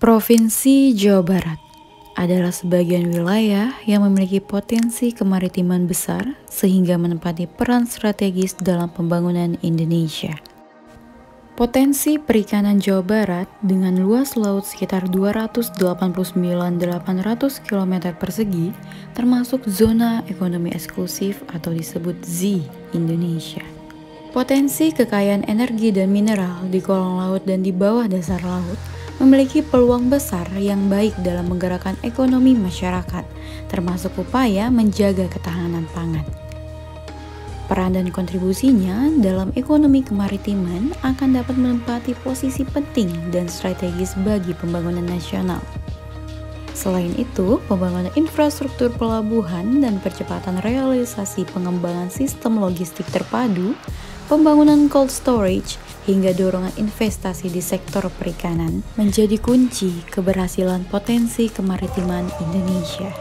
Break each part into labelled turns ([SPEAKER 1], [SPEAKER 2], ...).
[SPEAKER 1] Provinsi Jawa Barat adalah sebagian wilayah yang memiliki potensi kemaritiman besar sehingga menempati peran strategis dalam pembangunan Indonesia. Potensi perikanan Jawa Barat dengan luas laut sekitar 289.800 km persegi termasuk zona ekonomi eksklusif atau disebut ZEE Indonesia. Potensi kekayaan energi dan mineral di kolong laut dan di bawah dasar laut memiliki peluang besar yang baik dalam menggerakkan ekonomi masyarakat, termasuk upaya menjaga ketahanan pangan. Peran dan kontribusinya dalam ekonomi kemaritiman akan dapat menempati posisi penting dan strategis bagi pembangunan nasional. Selain itu, pembangunan infrastruktur pelabuhan dan percepatan realisasi pengembangan sistem logistik terpadu, pembangunan cold storage, hingga dorongan investasi di sektor perikanan menjadi kunci keberhasilan potensi kemaritiman Indonesia.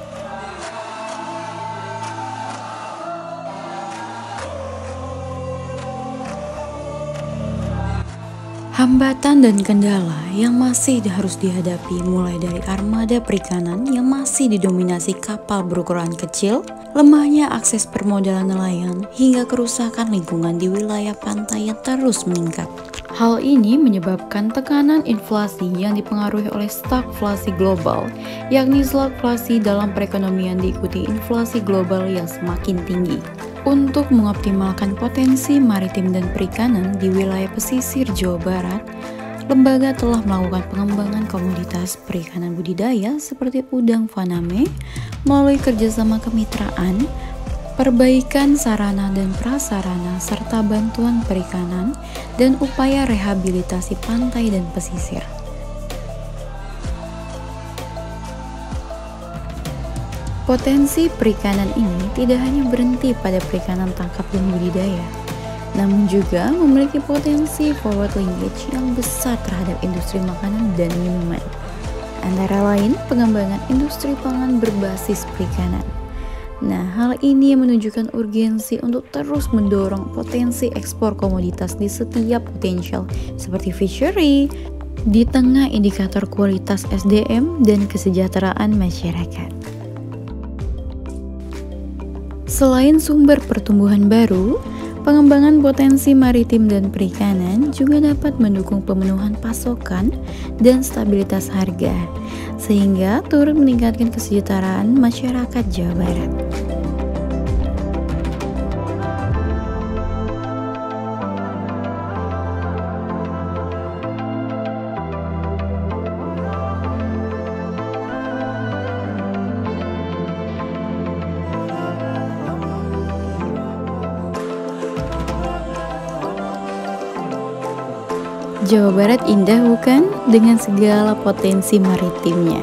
[SPEAKER 1] Hambatan dan kendala yang masih harus dihadapi mulai dari armada perikanan yang masih didominasi kapal berukuran kecil, lemahnya akses permodalan nelayan, hingga kerusakan lingkungan di wilayah pantai yang terus meningkat. Hal ini menyebabkan tekanan inflasi yang dipengaruhi oleh stagflasi global, yakni stagflasi dalam perekonomian diikuti inflasi global yang semakin tinggi. Untuk mengoptimalkan potensi maritim dan perikanan di wilayah pesisir Jawa Barat, lembaga telah melakukan pengembangan komoditas perikanan budidaya seperti udang faname melalui kerjasama kemitraan, perbaikan sarana dan prasarana, serta bantuan perikanan dan upaya rehabilitasi pantai dan pesisir. Potensi perikanan ini tidak hanya berhenti pada perikanan tangkap dan budidaya, namun juga memiliki potensi forward linkage yang besar terhadap industri makanan dan minuman. Antara lain, pengembangan industri pangan berbasis perikanan. Nah, hal ini yang menunjukkan urgensi untuk terus mendorong potensi ekspor komoditas di setiap potensial seperti fishery, di tengah indikator kualitas SDM dan kesejahteraan masyarakat. Selain sumber pertumbuhan baru, pengembangan potensi maritim dan perikanan juga dapat mendukung pemenuhan pasokan dan stabilitas harga, sehingga turut meningkatkan kesejahteraan masyarakat Jawa Barat. Jawa Barat indah bukan? Dengan segala potensi maritimnya.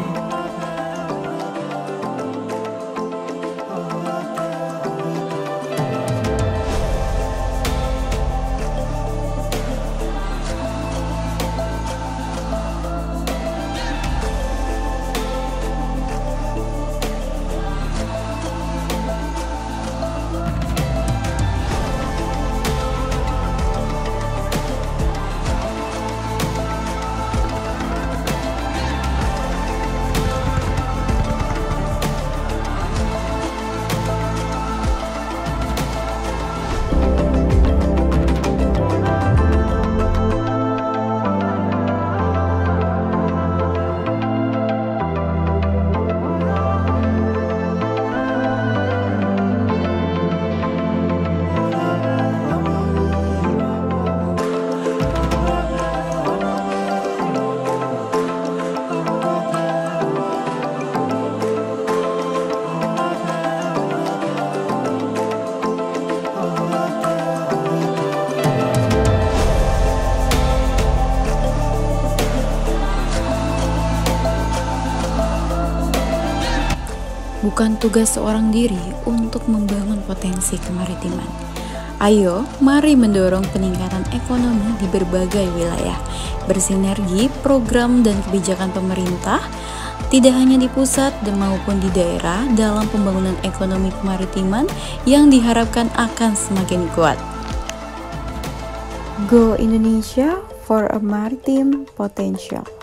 [SPEAKER 1] Bukan tugas seorang diri untuk membangun potensi kemaritiman. Ayo, mari mendorong peningkatan ekonomi di berbagai wilayah, bersinergi program dan kebijakan pemerintah, tidak hanya di pusat dan maupun di daerah dalam pembangunan ekonomi kemaritiman yang diharapkan akan semakin kuat. Go Indonesia for a Maritime Potential.